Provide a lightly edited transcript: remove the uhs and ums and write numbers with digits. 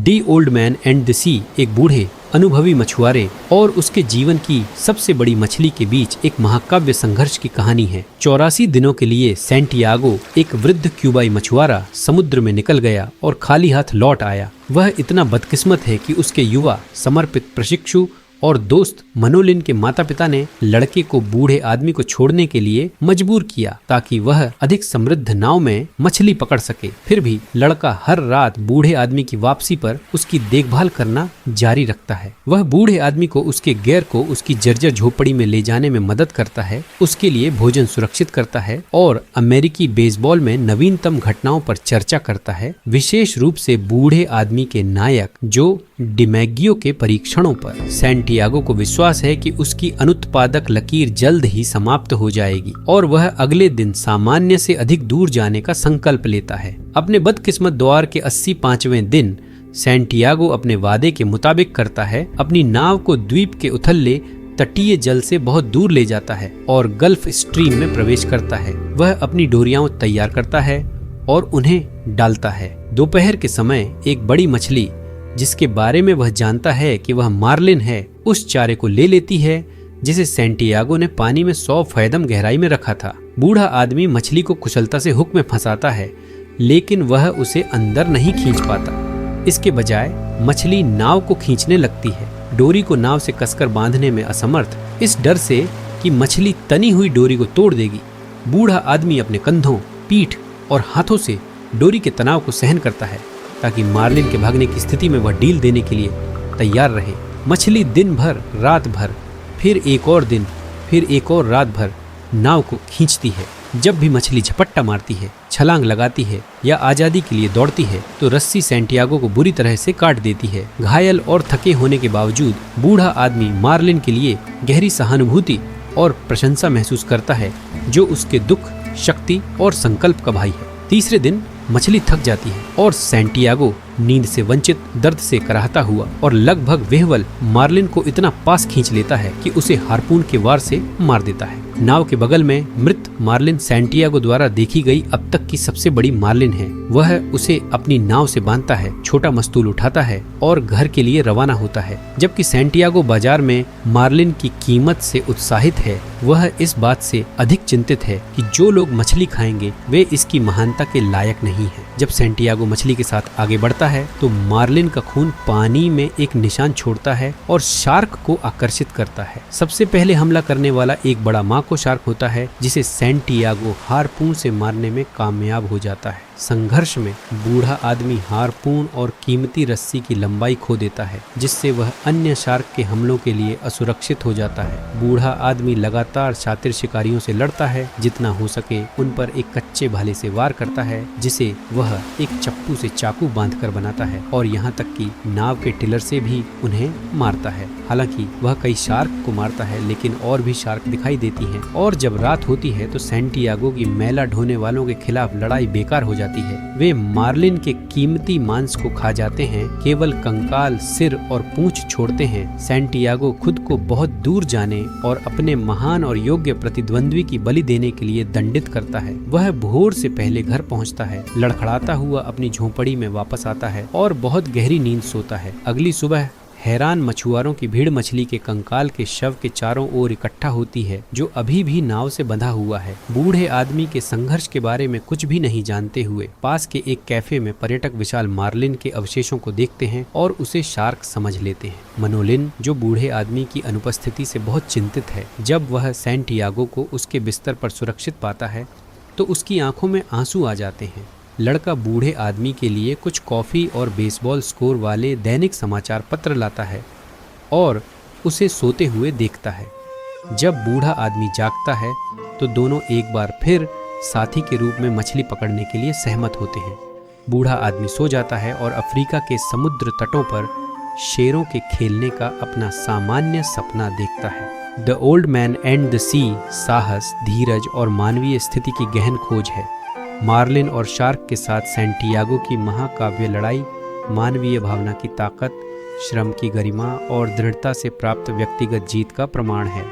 The old man and the sea एक बूढ़े अनुभवी मछुआरे और उसके जीवन की सबसे बड़ी मछली के बीच एक महाकाव्य संघर्ष की कहानी है। 84 दिनों के लिए सैंटियागो, एक वृद्ध क्यूबाई मछुआरा, समुद्र में निकल गया और खाली हाथ लौट आया। वह इतना बदकिस्मत है कि उसके युवा समर्पित प्रशिक्षु और दोस्त मनोलिन के माता पिता ने लड़के को बूढ़े आदमी को छोड़ने के लिए मजबूर किया ताकि वह अधिक समृद्ध नाव में मछली पकड़ सके। फिर भी लड़का हर रात बूढ़े आदमी की वापसी पर उसकी देखभाल करना जारी रखता है। वह बूढ़े आदमी को उसके गैर को उसकी जर्जर झोपड़ी में ले जाने में मदद करता है, उसके लिए भोजन सुरक्षित करता है और अमेरिकी बेसबॉल में नवीनतम घटनाओं पर चर्चा करता है, विशेष रूप से बूढ़े आदमी के नायक जो डिमैगियो के परीक्षणों पर। सैंटियागो को विश्वास है कि उसकी अनुत्पादक लकीर जल्द ही समाप्त हो जाएगी और वह अगले दिन सामान्य से अधिक दूर जाने का संकल्प लेता है। अपने बदकिस्मत द्वार के 85वें दिन सैंटियागो अपने वादे के मुताबिक करता है, अपनी नाव को द्वीप के उथले तटीय जल से बहुत दूर ले जाता है और गल्फ स्ट्रीम में प्रवेश करता है। वह अपनी डोरियां तैयार करता है और उन्हें डालता है। दोपहर के समय एक बड़ी मछली जिसके बारे में वह जानता है कि वह मार्लिन है, उस चारे को ले लेती है जिसे सैंटियागो ने पानी में 100 फैदम गहराई में रखा था। बूढ़ा आदमी मछली को कुशलता से हुक में फंसाता है, लेकिन वह उसे अंदर नहीं खींच पाता। इसके बजाय मछली नाव को खींचने लगती है। डोरी को नाव से कसकर बांधने में असमर्थ, इस डर से कि मछली तनी हुई डोरी को तोड़ देगी, बूढ़ा आदमी अपने कंधों, पीठ और हाथों से डोरी के तनाव को सहन करता है ताकि मार्लिन के भागने की स्थिति में वह डील देने के लिए तैयार रहे। मछली दिन भर, रात भर, फिर एक और दिन, फिर एक और रात भर नाव को खींचती है। जब भी मछली झपट्टा मारती है, छलांग लगाती है या आजादी के लिए दौड़ती है तो रस्सी सैंटियागो को बुरी तरह से काट देती है। घायल और थके होने के बावजूद बूढ़ा आदमी मार्लिन के लिए गहरी सहानुभूति और प्रशंसा महसूस करता है, जो उसके दुख, शक्ति और संकल्प का भाई है। तीसरे दिन मछली थक जाती है और सैंटियागो नींद से वंचित, दर्द से कराहता हुआ और लगभग वेहवल मार्लिन को इतना पास खींच लेता है कि उसे हार्पून के वार से मार देता है। नाव के बगल में मृत मार्लिन सैंटियागो द्वारा देखी गई अब तक की सबसे बड़ी मार्लिन है। वह उसे अपनी नाव से बांधता है, छोटा मस्तूल उठाता है और घर के लिए रवाना होता है। जबकि सैंटियागो बाजार में मार्लिन की कीमत से उत्साहित है, वह इस बात से अधिक चिंतित है कि जो लोग मछली खाएंगे वे इसकी महानता के लायक नहीं है। जब सैंटियागो मछली के साथ आगे बढ़ता है तो मार्लिन का खून पानी में एक निशान छोड़ता है और शार्क को आकर्षित करता है। सबसे पहले हमला करने वाला एक बड़ा माको शार्क होता है, जिसे सैंटियागो हार्पून से मारने में कामयाब हो जाता है। संघर्ष में बूढ़ा आदमी हार्पून और कीमती रस्सी की लंबाई खो देता है, जिससे वह अन्य शार्क के हमलों के लिए असुरक्षित हो जाता है। बूढ़ा आदमी लगातार शातिर शिकारियों से लड़ता है, जितना हो सके उन पर एक कच्चे भाले से वार करता है, जिसे वह एक चप्पू से चाकू बांधकर बनाता है और यहाँ तक कि नाव के टिलर से भी उन्हें मारता है। हालांकि वह कई शार्क को मारता है, लेकिन और भी शार्क दिखाई देती हैं और जब रात होती है तो सैंटियागो की मैला ढोने वालों के खिलाफ लड़ाई बेकार हो जाती है। वे मार्लिन के कीमती मांस को खा जाते हैं, केवल कंकाल, सिर और पूंछ छोड़ते हैं। सैंटियागो खुद को बहुत दूर जाने और अपने महान और योग्य प्रतिद्वंद्वी की बलि देने के लिए दंडित करता है। वह भोर से पहले घर पहुंचता है, लड़खड़ाता हुआ अपनी झोपड़ी में वापस आता है और बहुत गहरी नींद सोता है। अगली सुबह हैरान मछुआरों की भीड़ मछली के कंकाल के शव के चारों ओर इकट्ठा होती है, जो अभी भी नाव से बंधा हुआ है। बूढ़े आदमी के संघर्ष के बारे में कुछ भी नहीं जानते हुए पास के एक कैफे में पर्यटक विशाल मार्लिन के अवशेषों को देखते हैं और उसे शार्क समझ लेते हैं। मनोलिन, जो बूढ़े आदमी की अनुपस्थिति से बहुत चिंतित है, जब वह सैंटियागो को उसके बिस्तर पर सुरक्षित पाता है तो उसकी आंखों में आंसू आ जाते हैं। लड़का बूढ़े आदमी के लिए कुछ कॉफ़ी और बेसबॉल स्कोर वाले दैनिक समाचार पत्र लाता है और उसे सोते हुए देखता है। जब बूढ़ा आदमी जागता है तो दोनों एक बार फिर साथी के रूप में मछली पकड़ने के लिए सहमत होते हैं। बूढ़ा आदमी सो जाता है और अफ्रीका के समुद्र तटों पर शेरों के खेलने का अपना सामान्य सपना देखता है। The old man and the sea साहस, धीरज और मानवीय स्थिति की गहन खोज है। मार्लिन और शार्क के साथ सैंटियागो की महाकाव्य लड़ाई मानवीय भावना की ताकत, श्रम की गरिमा और दृढ़ता से प्राप्त व्यक्तिगत जीत का प्रमाण है।